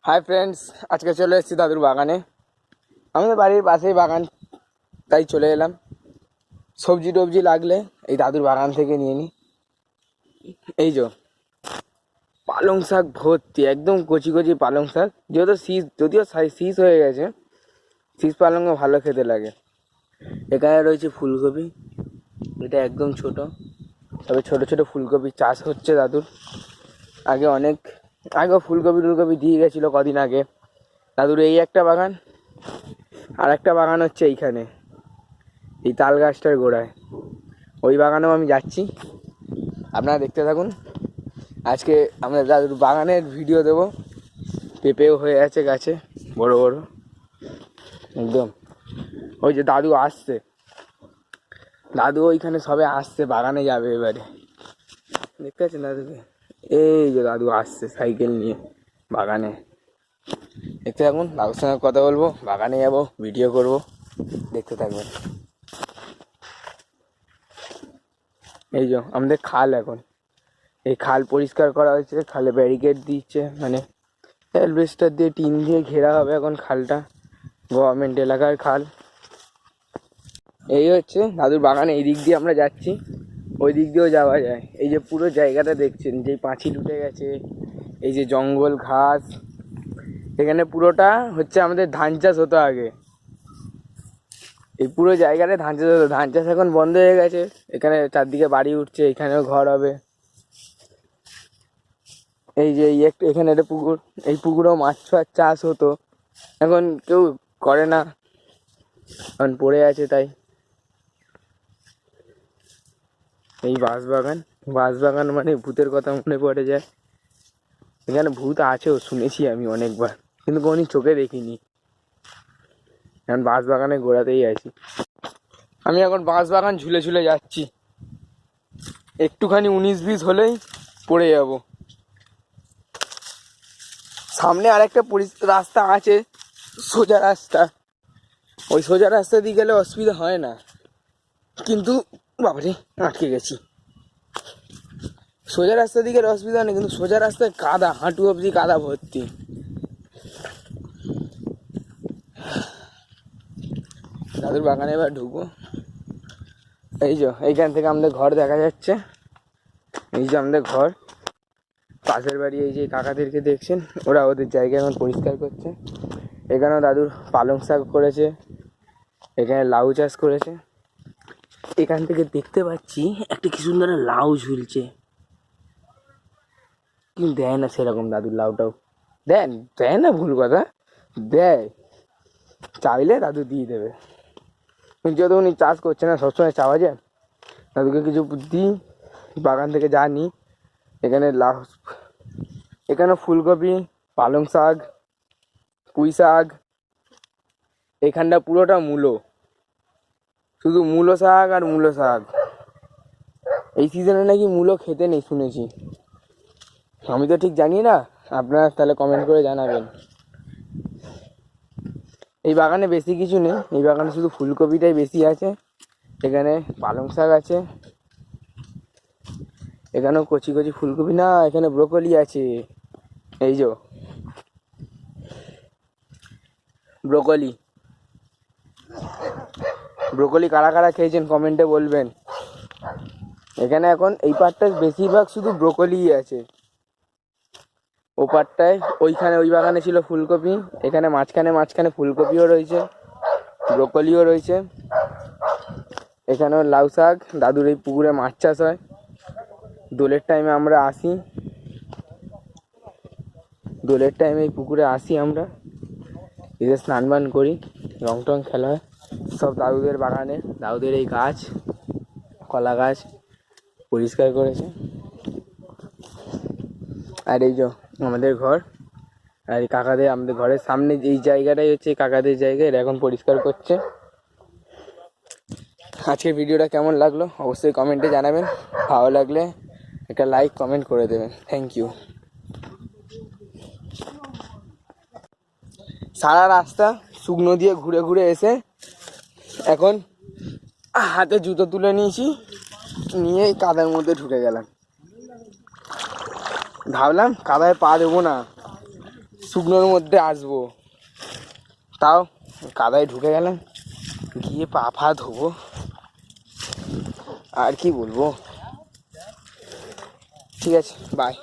Hi friends, আজকে চলে এসেছি দাদুর বাগানে। আমাদের বাড়ির পাশেই বাগান, তাই চলে এলাম। সবজি টবজি লাগলে এই দাদুর বাগান থেকে নিয়ে নিই। এই পালং শাক ভর্তি, একদম কচি কচি পালং শাক। যদিও শীষ হয়ে গেছে, শীষ পালংও ভালো খেতে লাগে। এখানে রয়েছে ফুলকপি, এটা একদম ছোট, তবে ছোট ছোট ফুলকপি চাষ হচ্ছে দাদুর। আগেও ফুলকপি দিয়ে গেছিলো কদিন আগে। দাদুর এই একটা বাগান, আর একটা বাগান হচ্ছে এইখানে, এই তাল গাছটার গোড়ায়। ওই বাগানেও আমি যাচ্ছি, আপনারা দেখতে থাকুন। আজকে আমরা দাদুর বাগানের ভিডিও দেব। পেঁপেও হয়ে আছে গাছে, বড় বড় একদম। ওই যে দাদু আসছে, দাদু ওইখানে সবে আসছে, বাগানে যাবে এবারে। দেখতে পাচ্ছেন দাদুকে? এই যে দাদু আসছে সাইকেল নিয়ে বাগানে। দেখতে থাকুন, দাদুর সঙ্গে কথা বলবো, বাগানে যাবো, ভিডিও করব, দেখতে থাকবেন। এই যে আমাদের খাল, এখন এই খাল পরিষ্কার করা হয়েছে। খালে ব্যারিকেড দিচ্ছে, মানে অ্যালবেস্টার দিয়ে, টিন দিয়ে ঘেরা হবে এখন খালটা। গভর্নমেন্ট এলাকার খাল। এই হচ্ছে দাদুর বাগানে। এই দিক দিয়ে আমরা যাচ্ছি, ওই দিক দিয়েও যাওয়া যায়। এই যে পুরো জায়গাটা দেখছেন, যে পাঁচিল উঠে গেছে, এই যে জঙ্গল ঘাস, এখানে পুরোটা হচ্ছে আমাদের ধান চাষ হতো আগে। এই পুরো জায়গাটা ধান চাষ হতো, ধান চাষ এখন বন্ধ হয়ে গেছে। এখানে চারদিকে বাড়ি উঠছে, এখানেও ঘর হবে। এই যে এখানে একটা পুকুর, এই পুকুরেও মাছ ফাছ চাষ হতো, এখন কেউ করে না, এখন পড়ে আছে তাই। এই বাঁশবাগান মানে ভূতের কথা মনে পড়ে যায়। এখানে ভূত আছেও শুনেছি আমি অনেকবার, কিন্তু কোনোদিন চোখে দেখিনি। এখন বাঁশবাগানে গোড়াতেই আছি আমি। এখন বাঁশবাগান ঝুলে ঝুলে যাচ্ছি, একটুখানি 19-20 হলেই পড়ে যাব। সামনে আরেকটা রাস্তা আছে, সোজা রাস্তা। ওই সোজা রাস্তা দিয়ে গেলে অসুবিধা হয় না, কিন্তু বাবারে আটকে গেছি। সোজা রাস্তা দিয়ে গেলে অসুবিধা নেই, কিন্তু সোজা রাস্তায় কাদা, হাঁটু অবধি কাদা ভর্তি। দাদুর বাগানে এবার ঢুকবো। এই যে এইখান থেকে আমাদের ঘর দেখা যাচ্ছে। এই যে আমাদের ঘর, পাশের বাড়ি এই যে কাকাদেরকে দেখছেন, ওরা ওদের জায়গা এখন পরিষ্কার করছে। এখানেও দাদুর পালং শাক করেছে, এখানে লাউ চাষ করেছে। এখান থেকে দেখতে পাচ্ছি একটা কি সুন্দর লাউ ঝুলছে, কিন্তু দেয় না সেরকম দাদুর লাউটাও। দেয় না, ভুল কথা, দেয়। চাইলে দাদু দিয়ে দেবে, কিন্তু যত উনি চাষ করছে না, সবসময় চাওয়া যায়। দাদুকে কিছু দিই, বাগান থেকে যা নিই। এখানে এখানে ফুলকপি, পালং শাক, পুঁই শাক, এখানটা পুরোটা মূলো, শুধু মূলো শাক আর মূলো শাক। এই সিজনে নাকি মূলো খেতে নেই শুনেছি, আমি তো ঠিক জানি না, আপনারা তাহলে কমেন্ট করে জানাবেন। এই বাগানে বেশি কিছু নেই, এই বাগানে শুধু ফুলকপিটাই বেশি আছে। এখানে পালং শাক আছে, এখানেও কচি কচি ফুলকপি, না এখানে ব্রোকলি আছে। এই যে ব্রোকলি কারা কারা খেয়েছেন কমেন্টে বলবেন। এখানে এখন এই পাটটায় বেশিরভাগ শুধু ব্রোকলিই আছে। ও পাটটায়, ওইখানে ওই বাগানে ছিল ফুলকপি, এখানে মাঝখানে ফুলকপিও রয়েছে, ব্রোকলিও রয়েছে। এখানেও লাউ শাক। দাদুর এই পুকুরে মাছ চাষ হয়। দোলের টাইমে আমরা আসি, এই পুকুরে আসি আমরা, এসে স্নান বান করি, রং টং খেলা হয় সব দাদুদের বাগানে। দাদুদের এই গাছ, কলা গাছ পরিষ্কার করেছে। আর এই যে আমাদের ঘর, আর এই কাকাদের, আমাদের ঘরের সামনে এই জায়গাটাই হচ্ছে কাকাদের জায়গা, এরা এখন পরিষ্কার করছে। আজকের ভিডিওটা কেমন লাগলো অবশ্যই কমেন্টে জানাবেন, ভালো লাগলে একটা লাইক কমেন্ট করে দেবেন। Thank you. সারা রাস্তা শুকনো দিয়ে ঘুরে ঘুরে এসে এখন হাতে জুতো তুলে নিয়েছি, নিয়ে কাদার মধ্যে ঢুকে গেলাম। ভাবলাম কাদায় পা দেবো না, শুকনোর মধ্যে আসবো, তাও কাদায় ঢুকে গেলাম, গিয়ে পা ফা ধোবো, আর কি বলবো। ঠিক আছে, বাই।